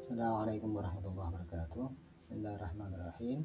Assalamualaikum warahmatullahi wabarakatuh. Bismillahirrahmanirrahim.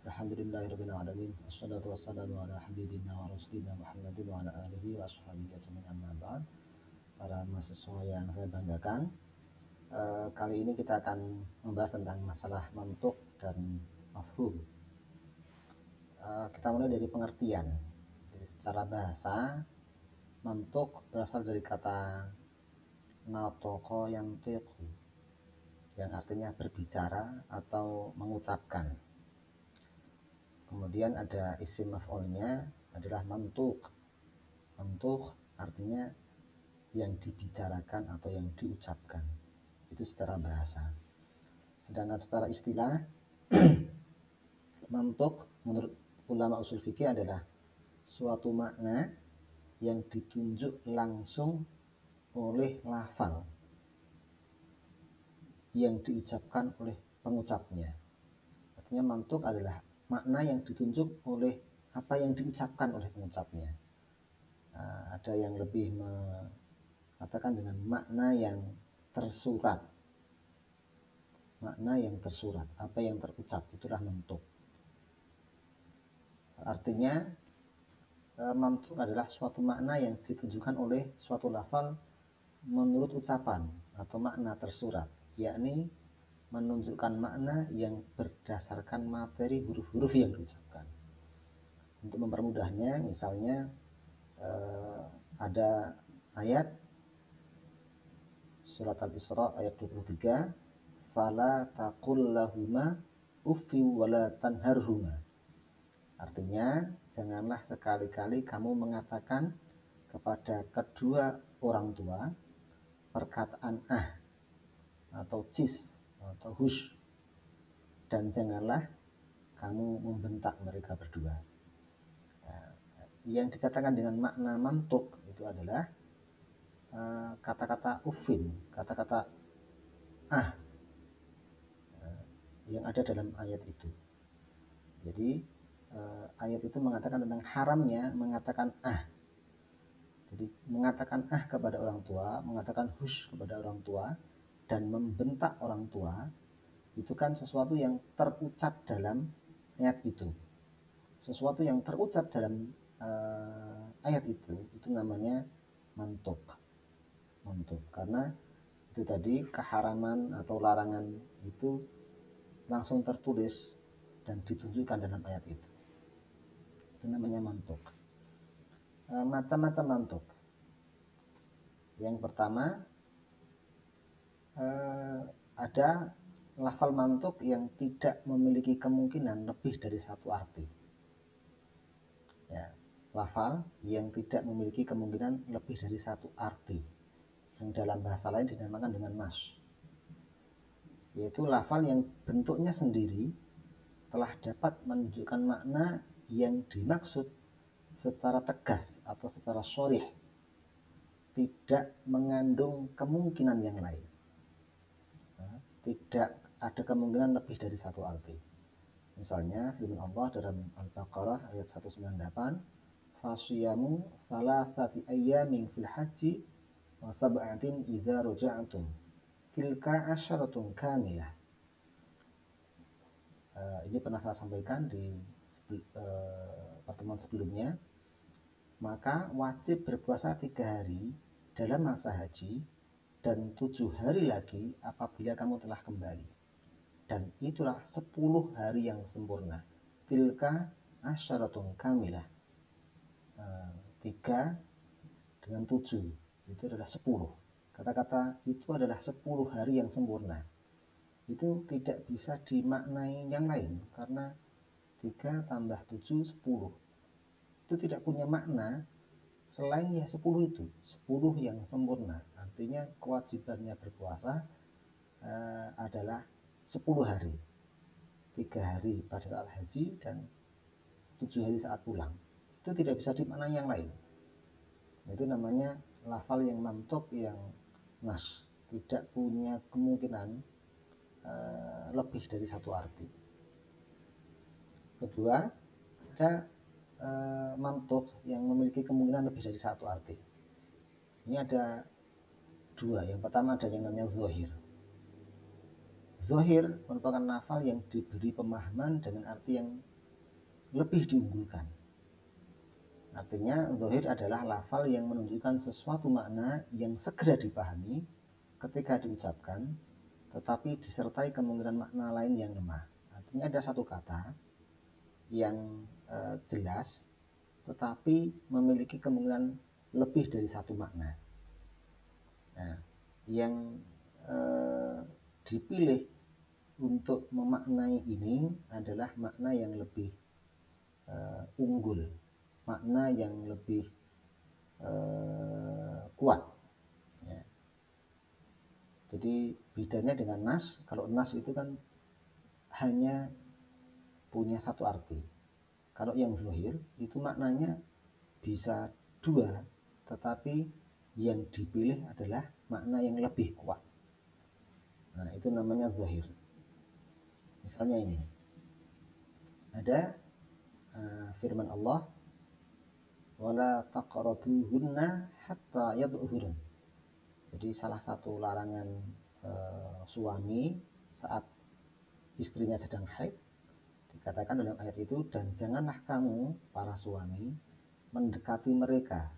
Alhamdulillahirabbil alamin. Wassalatu wassalamu ala habibina wa rasulina Muhammadin wa ala alihi wa ashabihi ajmain amma ba'd. Para mahasiswa yang saya banggakan, kali ini kita akan membahas tentang masalah mantuk dan mafhum. Kita mulai dari pengertian. Jadi secara bahasa, mantuk berasal dari kata natoko yantiqu, yang artinya berbicara atau mengucapkan. Kemudian ada isim maf'ulnya adalah mantuk. Mantuk artinya yang dibicarakan atau yang diucapkan. Itu secara bahasa. Sedangkan secara istilah, mantuk menurut ulama usul fikih adalah suatu makna yang ditunjuk langsung oleh lafal yang diucapkan oleh pengucapnya. Artinya mantuk adalah makna yang ditunjuk oleh apa yang diucapkan oleh pengucapnya. Ada yang lebih mengatakan dengan makna yang tersurat. Makna yang tersurat, apa yang terucap, itulah mantuk. Artinya mantuk adalah suatu makna yang ditunjukkan oleh suatu lafal menurut ucapan atau makna tersurat, yakni menunjukkan makna yang berdasarkan materi huruf-huruf yang diucapkan. Untuk mempermudahnya, misalnya ada ayat surat Al-Isra ayat 23, fala taqul lahuma uffi wala tanharhuma. Artinya, janganlah sekali-kali kamu mengatakan kepada kedua orang tua perkataan atau cis atau hush, dan janganlah kamu membentak mereka berdua. Yang dikatakan dengan makna mantuk itu adalah kata-kata ufin, kata-kata yang ada dalam ayat itu. Jadi ayat itu mengatakan tentang haramnya mengatakan Jadi mengatakan kepada orang tua, mengatakan hush kepada orang tua, dan membentak orang tua, itu kan sesuatu yang terucap dalam ayat itu. Sesuatu yang terucap dalam ayat itu namanya mantuk. Mantuk, karena itu tadi keharaman atau larangan itu langsung tertulis dan ditunjukkan dalam ayat itu. Itu namanya mantuk. Macam-macam mantuk. Yang pertama, ada lafal mantuk yang tidak memiliki kemungkinan lebih dari satu arti. Ya, lafal yang tidak memiliki kemungkinan lebih dari satu arti, yang dalam bahasa lain dinamakan dengan nas. Yaitu lafal yang bentuknya sendiri telah dapat menunjukkan makna yang dimaksud secara tegas atau secara sharih, tidak mengandung kemungkinan yang lain. Tidak ada kemungkinan lebih dari satu arti. Misalnya firman Allah dalam Al-Baqarah ayat 198, fasiyamu thalathati ayyamin fil haji wa sab'atin idza raja'tum tilka asyaratun kamilah. Ini pernah saya sampaikan di pertemuan sebelumnya. Maka wajib berpuasa 3 hari dalam masa haji dan 7 hari lagi apabila kamu telah kembali. Dan itulah 10 hari yang sempurna. Tilka asyaratun kamilah. 3 dengan 7 itu adalah 10. Kata-kata itu adalah 10 hari yang sempurna. Itu tidak bisa dimaknai yang lain, karena 3 tambah 7 10. Itu tidak punya makna selain ya 10 itu, 10 yang sempurna. Artinya kewajibannya berpuasa adalah 10 hari. 3 hari pada saat haji dan 7 hari saat pulang. Itu tidak bisa dimaknai yang lain. Itu namanya lafal yang mantuk, yang nas, tidak punya kemungkinan lebih dari satu arti. Kedua, ada mantuk yang memiliki kemungkinan lebih dari satu arti. Ini ada 2. Yang pertama ada yang namanya zahir. Zahir merupakan lafal yang diberi pemahaman dengan arti yang lebih diunggulkan. Artinya zahir adalah lafal yang menunjukkan sesuatu makna yang segera dipahami ketika diucapkan, tetapi disertai kemungkinan makna lain yang lemah. Artinya ada satu kata yang jelas, tetapi memiliki kemungkinan lebih dari satu makna. Nah, yang dipilih untuk memaknai ini adalah makna yang lebih unggul, makna yang lebih kuat. Ya. Jadi bedanya dengan nas, kalau nas itu kan hanya punya satu arti. Kalau yang zahir itu maknanya bisa dua, tetapi yang dipilih adalah makna yang lebih kuat. Nah, itu namanya zahir. Misalnya ini, ada firman Allah, wala taqrabuhunna hatta yadhurun. Jadi salah satu larangan suami saat istrinya sedang haid, dikatakan dalam ayat itu, dan janganlah kamu para suami mendekati mereka,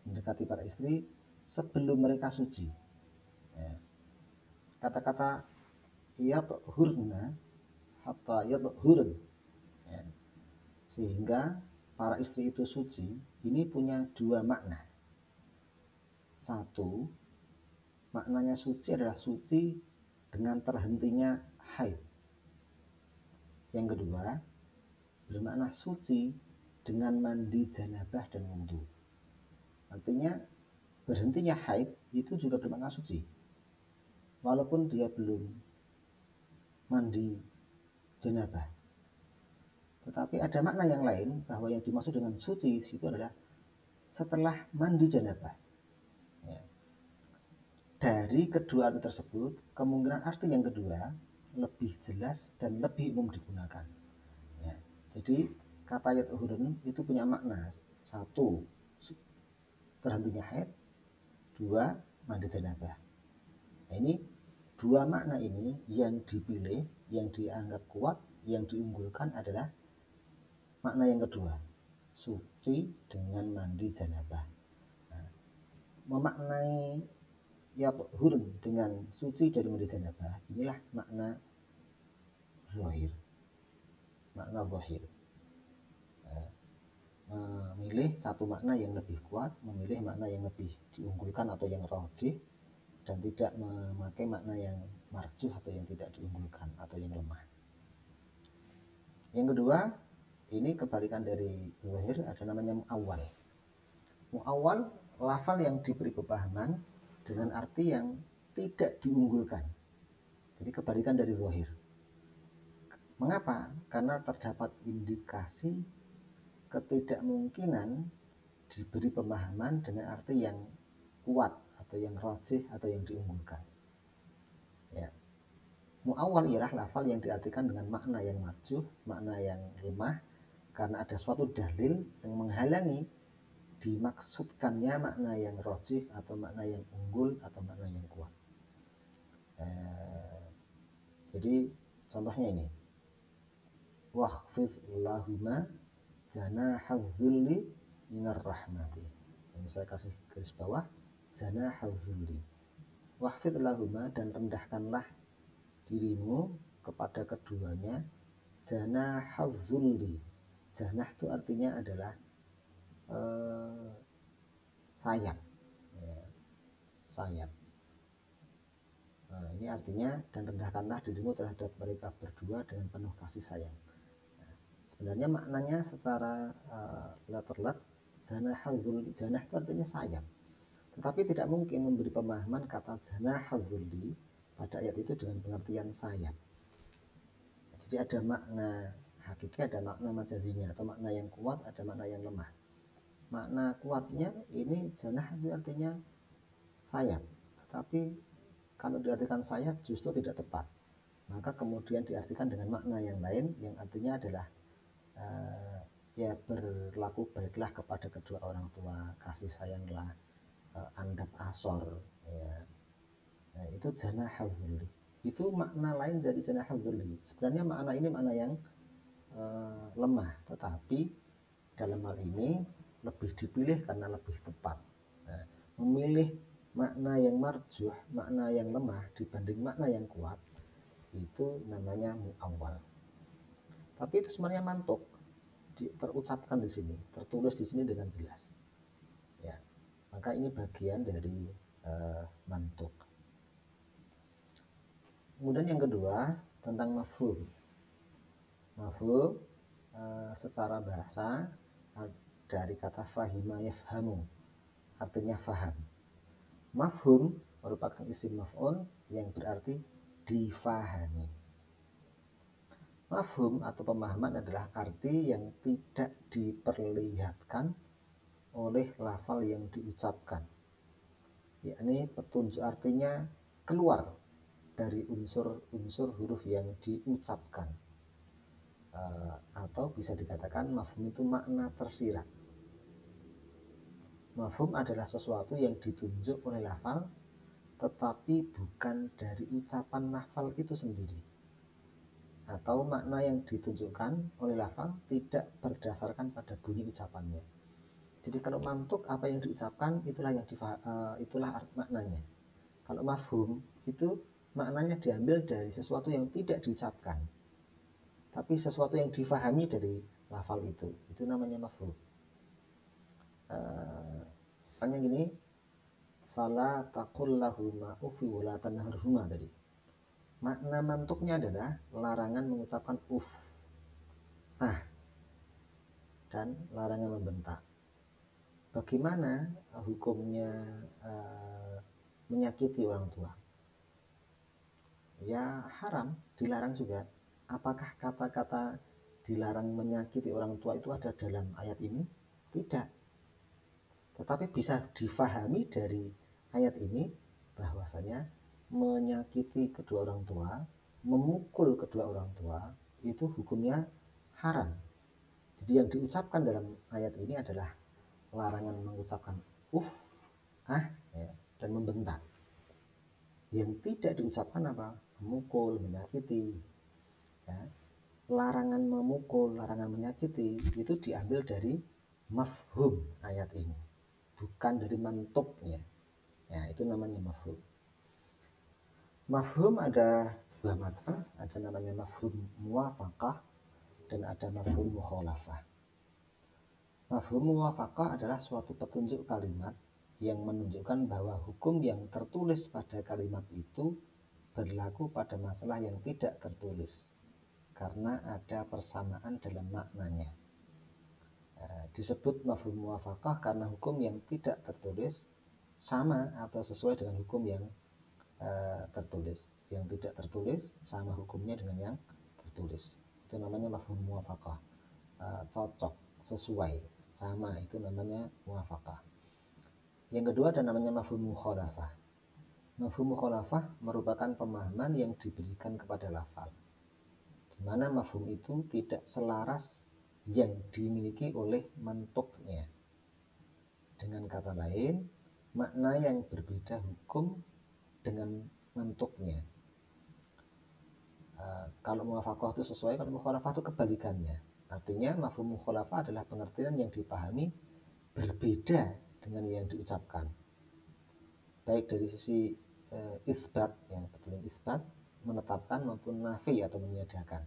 mendekati para istri sebelum mereka suci. Ya. Kata-kata yadhurna hatta yadhurun, ya. Sehingga para istri itu suci, ini punya dua makna. Satu, maknanya suci adalah suci dengan terhentinya haid. Yang kedua, bermakna suci dengan mandi janabah dan wudhu. Artinya berhentinya haid itu juga bermakna suci, walaupun dia belum mandi janabah. Tetapi ada makna yang lain, bahwa yang dimaksud dengan suci itu adalah setelah mandi janabah. Ya. Dari kedua arti tersebut, kemungkinan arti yang kedua lebih jelas dan lebih umum digunakan. Ya. Jadi kata yadhurun itu punya makna, satu, terhentinya haid, dua, mandi janabah. Nah, ini dua makna ini yang dipilih, yang dianggap kuat, yang diunggulkan adalah makna yang kedua, suci dengan mandi janabah. Nah, memaknai yadhurun dengan suci dari mandi janabah, inilah makna zahir. Makna zahir. Memilih satu makna yang lebih kuat, memilih makna yang lebih diunggulkan atau yang rajih, dan tidak memakai makna yang marjuh atau yang tidak diunggulkan atau yang lemah. Yang kedua, ini kebalikan dari zahir, ada namanya mu'awwal. Mu'awwal, lafal yang diberi pemahaman dengan arti yang tidak diunggulkan. Jadi kebalikan dari zahir. Mengapa? Karena terdapat indikasi ketidakmungkinan diberi pemahaman dengan arti yang kuat atau yang rajih atau yang diunggulkan. Ya. Mu'awwal ialah lafal yang diartikan dengan makna yang marjuh, makna yang lemah, karena ada suatu dalil yang menghalangi dimaksudkannya makna yang rajih atau makna yang unggul atau makna yang kuat. Jadi contohnya ini, wahfiz lahuma janahadzulli minar rahmati. Ini saya kasih garis bawah, janahadzulli. Wahfiz lahuma, dan rendahkanlah dirimu kepada keduanya, janahadzulli. Janah itu artinya adalah sayap, ya, sayap. Nah, ini artinya, dan rendahkanlah dirimu terhadap mereka berdua dengan penuh kasih sayang. Nah, sebenarnya maknanya secara letter-let, janahadzulli, janah itu artinya sayap. Tetapi tidak mungkin memberi pemahaman kata janahadzulli pada ayat itu dengan pengertian sayap. Jadi ada makna hakiki, ada makna majazinya, atau makna yang kuat, ada makna yang lemah. Makna kuatnya ini janah itu artinya sayap, tetapi kalau diartikan sayap justru tidak tepat. Maka kemudian diartikan dengan makna yang lain, yang artinya adalah ya berlaku baiklah kepada kedua orang tua, kasih sayanglah, andap asor, ya. Nah, itu janahadzulli. itu makna lain dari janahal dzulli. Sebenarnya makna ini makna yang lemah, tetapi dalam hal ini lebih dipilih karena lebih tepat. Nah, memilih makna yang marjuh, makna yang lemah dibanding makna yang kuat, itu namanya mu'awwal. Tapi itu sebenarnya mantuk, terucapkan di sini, tertulis di sini dengan jelas. Ya, maka ini bagian dari mantuk. Kemudian yang kedua tentang mafhum. Mafhum secara bahasa dari kata fahima yafhamu, artinya faham. Mafhum merupakan isim maf'ul yang berarti difahami. Mafhum atau pemahaman adalah arti yang tidak diperlihatkan oleh lafal yang diucapkan, yakni petunjuk artinya keluar dari unsur-unsur huruf yang diucapkan, atau bisa dikatakan mafhum itu makna tersirat. Mafhum adalah sesuatu yang ditunjuk oleh lafal tetapi bukan dari ucapan lafal itu sendiri, atau makna yang ditunjukkan oleh lafal tidak berdasarkan pada bunyi ucapannya. Jadi kalau mantuk, apa yang diucapkan itulah itulah maknanya. Kalau mafhum itu maknanya diambil dari sesuatu yang tidak diucapkan, tapi sesuatu yang difahami dari lafal itu namanya mafhum. Makanya gini, fala taqul lahuma ufi wala tanharhuma tadi. Makna mantuknya adalah larangan mengucapkan dan larangan membentak. Bagaimana hukumnya menyakiti orang tua? Ya haram, dilarang juga. Apakah kata-kata dilarang menyakiti orang tua itu ada dalam ayat ini? Tidak. Tetapi bisa difahami dari ayat ini bahwasanya menyakiti kedua orang tua, memukul kedua orang tua itu hukumnya haram. Jadi yang diucapkan dalam ayat ini adalah larangan mengucapkan dan membentak. Yang tidak diucapkan apa? Memukul, menyakiti. Ya. Larangan memukul, larangan menyakiti itu diambil dari mafhum ayat ini, bukan dari mantuknya. Ya, itu namanya mafhum. Mafhum ada dua macam, ada namanya mafhum muwafaqah dan ada mafhum mukhalafah. Mafhum muwafaqah adalah suatu petunjuk kalimat yang menunjukkan bahwa hukum yang tertulis pada kalimat itu berlaku pada masalah yang tidak tertulis karena ada persamaan dalam maknanya. Disebut mafhum muwafaqah karena hukum yang tidak tertulis sama atau sesuai dengan hukum yang tertulis. Yang tidak tertulis sama hukumnya dengan yang tertulis. Itu namanya mafhum muwafaqah. Cocok, sesuai, sama, itu namanya muwafaqah. Yang kedua ada namanya mafhum mukhalafah. Mafhum mukhalafah merupakan pemahaman yang diberikan kepada lafal, di mana mafhum itu tidak selaras yang dimiliki oleh mantuknya. Dengan kata lain, makna yang berbeda hukum dengan mantuknya. Kalau muwafaqah itu sesuai, kalau mukhalafah itu kebalikannya. Artinya mafhum mukhalafah adalah pengertian yang dipahami berbeda dengan yang diucapkan, baik dari sisi isbat, yang betul isbat, menetapkan maupun nafi atau meniadakan.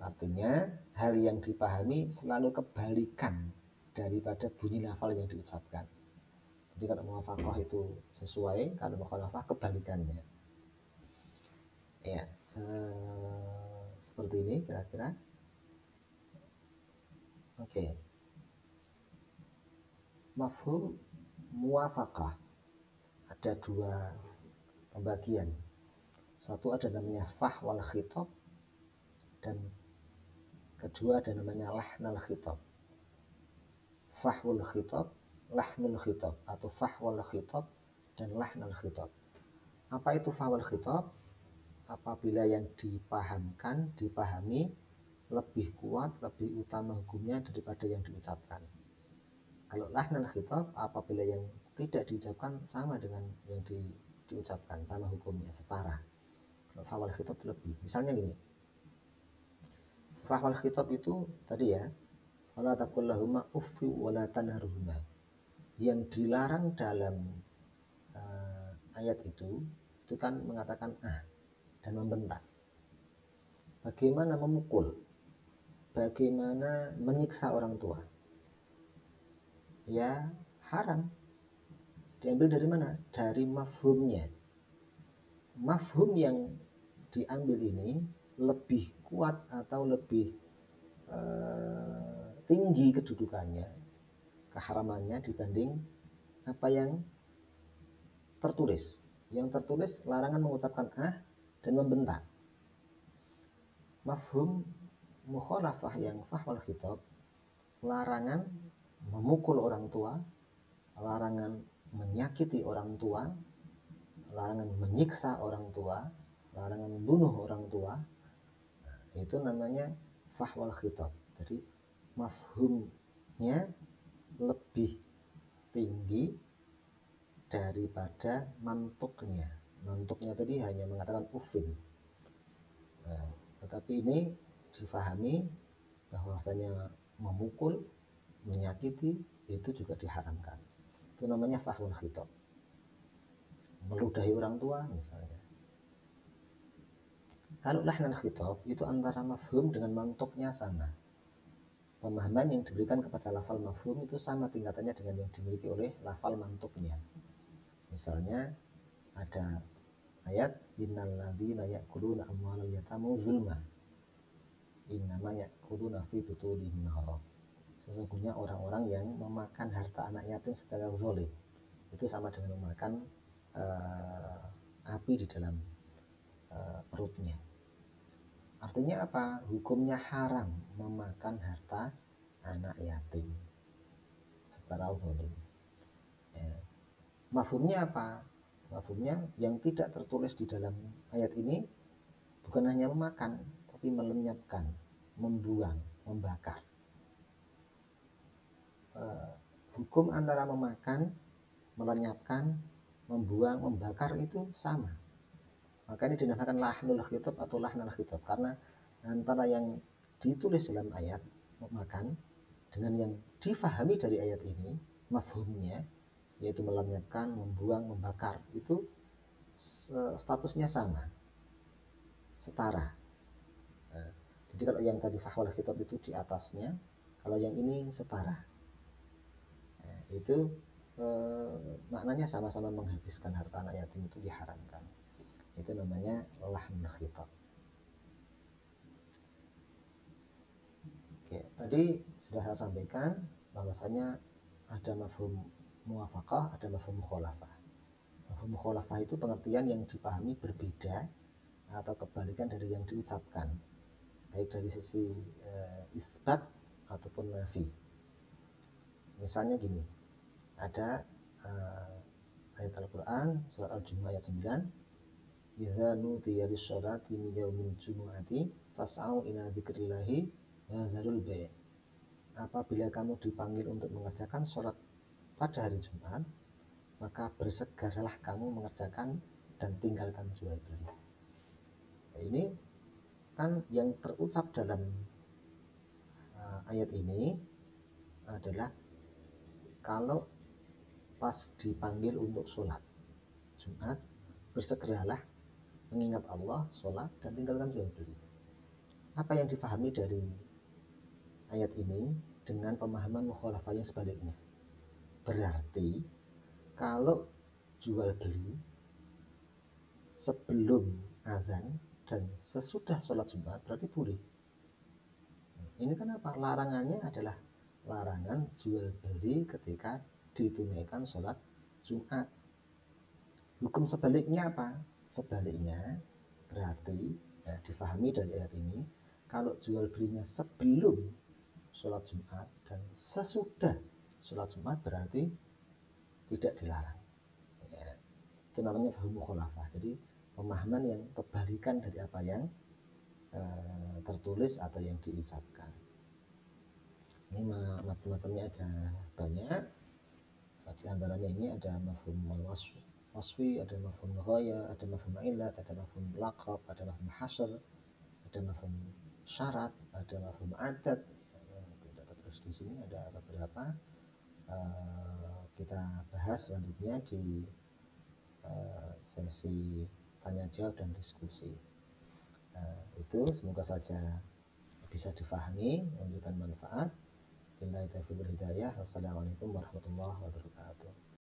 Artinya hal yang dipahami selalu kebalikan daripada bunyi lafal yang diucapkan. Jadi kalau muwafaqah itu sesuai, kalau mukhalafah kebalikannya. Ya, seperti ini kira-kira. Oke. Mafhum muwafaqah ada dua pembagian. Satu ada namanya fahwal khitab dan kedua ada namanya lahnal khitab. Fahwul khitab, lahnul khitab, atau fahwal khitab dan lahnal khitab. Apa itu fahwal khitab? Apabila yang dipahamkan, dipahami lebih kuat, lebih utama hukumnya daripada yang diucapkan. Kalau lahnal khitab, apabila yang tidak diucapkan sama dengan yang diucapkan, sama hukumnya, setara. fahwal khitab lebih. Misalnya gini, fahwal khitab itu tadi ya, wala taqul lahuma uffi wala tanharhuma. Yang dilarang dalam ayat itu kan mengatakan dan membentak. Bagaimana memukul? Bagaimana menyiksa orang tua? Ya haram. Diambil dari mana? Dari mafhumnya. Mafhum yang diambil ini lebih kuat atau lebih tinggi kedudukannya, keharamannya dibanding apa yang tertulis. Yang tertulis larangan mengucapkan dan membentak. Mafhum mukhalafah yang fahwal khitab, larangan memukul orang tua, larangan menyakiti orang tua, larangan menyiksa orang tua, larangan membunuh orang tua, itu namanya fahwal khitab. Jadi mafhumnya lebih tinggi daripada mantuknya. Mantuknya tadi hanya mengatakan ufin. Tetapi ini difahami bahwasanya memukul, menyakiti itu juga diharamkan. Itu namanya fahwal khitab. Meludahi orang tua misalnya. Kalau lahnan khitab itu antara mafhum dengan mantuknya sama. Pemahaman yang diberikan kepada lafal mafhum itu sama tingkatannya dengan yang dimiliki oleh lafal mantuknya. Misalnya ada ayat innal ladzina ya'kuluna amwalal yatama zulma innama ya'kuluna fi butunihim nar. Sesungguhnya orang-orang yang memakan harta anak yatim secara zalim itu sama dengan memakan api di dalam perutnya. Artinya apa? Hukumnya haram memakan harta anak yatim secara zalim. Mafhumnya apa? Mafhumnya yang tidak tertulis di dalam ayat ini bukan hanya memakan, tapi melenyapkan, membuang, membakar. Hukum antara memakan, melenyapkan, membuang, membakar itu sama. Maka ini dinamakan lahnul khitab atau lahnal khitab, karena antara yang ditulis dalam ayat memakan dengan yang difahami dari ayat ini, mafhumnya yaitu melenyapkan, membuang, membakar, itu statusnya sama, setara. Jadi kalau yang tadi fahwal khitab itu di atasnya, kalau yang ini setara. Itu maknanya sama-sama menghabiskan harta anak yatim itu diharamkan. Itu namanya lahnul khitab. Oke, tadi sudah saya sampaikan bahwasanya ada mafhum muwafaqah, ada mafhum mukhalafah. Mafhum mukhalafah itu pengertian yang dipahami berbeda atau kebalikan dari yang diucapkan, baik dari sisi isbat ataupun nafi. Misalnya gini, ada ayat Al-Quran surat Al-Jumu'ah ayat 9, idza nudiya lis-sholati min yaumil jumu'ati fas'au ila dzikrillahi wa dzarul bai'. Apabila kamu dipanggil untuk mengerjakan sholat pada hari Jumat, maka bersegeralah kamu mengerjakan dan tinggalkan jual beli. Ini kan yang terucap dalam ayat ini adalah kalau pas dipanggil untuk sholat Jumat, bersegeralah mengingat Allah, sholat, dan tinggalkan jual beli. Apa yang difahami dari ayat ini dengan pemahaman mukhalafah yang sebaliknya? Berarti kalau jual beli sebelum azan dan sesudah sholat Jumat berarti boleh. Ini kan apa? Larangannya adalah larangan jual beli ketika ditunaikan sholat Jumat. Hukum sebaliknya apa? Sebaliknya berarti difahami dari ayat ini, kalau jual belinya sebelum sholat Jumat dan sesudah sholat Jumat berarti tidak dilarang. Itu namanya fahmu mukhalafah. Jadi pemahaman yang kebalikan dari apa yang tertulis atau yang diucapkan. Ini macam-macamnya ada banyak. Di antaranya ini ada mafhum wal wasf, wasfi, ada mafhum ghaya, ada mafhum illat, ada mafhum laqab, ada mafhum hasr, ada mafhum syarat, ada mafhum adat. Terus di sini ada beberapa, kita bahas selanjutnya di sesi tanya jawab dan diskusi. Itu semoga saja bisa difahami, memberikan manfaat. Billahi taufiq wal hidayah. Wassalamualaikum warahmatullahi wabarakatuh.